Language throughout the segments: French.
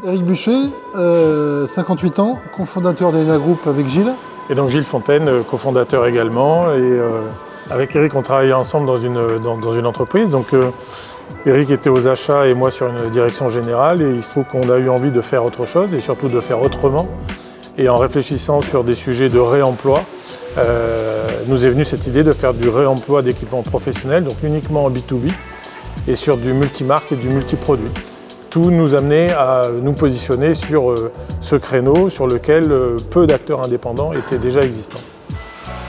Éric Buchet, 58 ans, cofondateur d'Ena Group avec Gilles. Et donc Gilles Fontaine, cofondateur également. Et avec Éric, on travaillait ensemble dans une entreprise. Donc Éric était aux achats et moi sur une direction générale. Et il se trouve qu'on a eu envie de faire autre chose et surtout de faire autrement. Et en réfléchissant sur des sujets de réemploi, nous est venue cette idée de faire du réemploi d'équipements professionnels, donc uniquement en B2B, et sur du multimarque et du multiproduit. Tout nous amenait à nous positionner sur ce créneau sur lequel peu d'acteurs indépendants étaient déjà existants.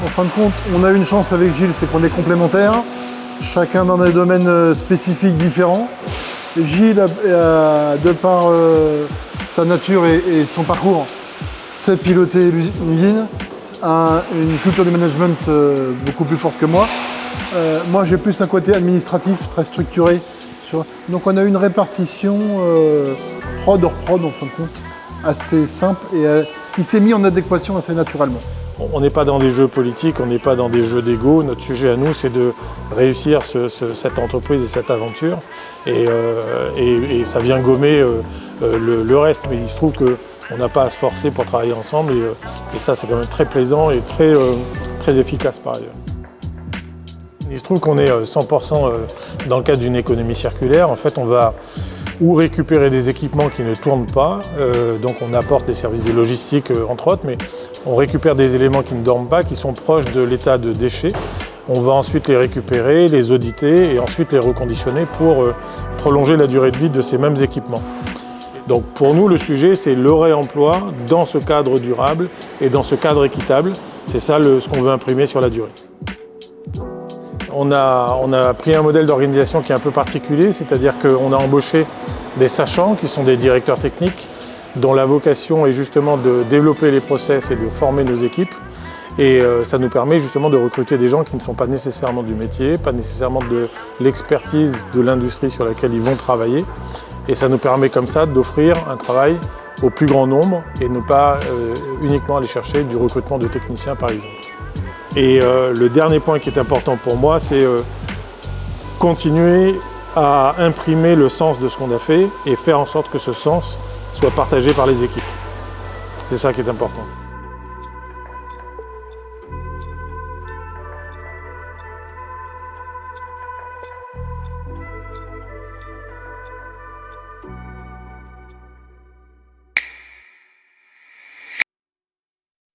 En fin de compte, on a une chance avec Gilles, c'est qu'on est complémentaires, chacun dans des domaines spécifiques différents. Gilles, de par sa nature et son parcours, sait piloter une usine, a une culture du management beaucoup plus forte que moi. Moi, j'ai plus un côté administratif très structuré. Donc on a une répartition prod hors prod en fin de compte assez simple et qui s'est mis en adéquation assez naturellement. On n'est pas dans des jeux politiques, on n'est pas dans des jeux d'ego. Notre sujet à nous, c'est de réussir cette entreprise et cette aventure. Et ça vient gommer le reste. Mais il se trouve qu'on n'a pas à se forcer pour travailler ensemble. Et ça, c'est quand même très plaisant et très efficace par ailleurs. Il se trouve qu'on est 100% dans le cadre d'une économie circulaire. En fait, on va ou récupérer des équipements qui ne tournent pas, donc on apporte des services de logistique entre autres, mais on récupère des éléments qui ne dorment pas, qui sont proches de l'état de déchets. On va ensuite les récupérer, les auditer et ensuite les reconditionner pour prolonger la durée de vie de ces mêmes équipements. Donc pour nous, le sujet, c'est le réemploi dans ce cadre durable et dans ce cadre équitable. C'est ça ce qu'on veut imprimer sur la durée. On a pris un modèle d'organisation qui est un peu particulier, c'est-à-dire qu'on a embauché des sachants qui sont des directeurs techniques dont la vocation est justement de développer les process et de former nos équipes. Et ça nous permet justement de recruter des gens qui ne sont pas nécessairement du métier, pas nécessairement de l'expertise de l'industrie sur laquelle ils vont travailler. Et ça nous permet comme ça d'offrir un travail au plus grand nombre et ne pas uniquement aller chercher du recrutement de techniciens par exemple. Et le dernier point qui est important pour moi, c'est continuer à imprimer le sens de ce qu'on a fait et faire en sorte que ce sens soit partagé par les équipes. C'est ça qui est important.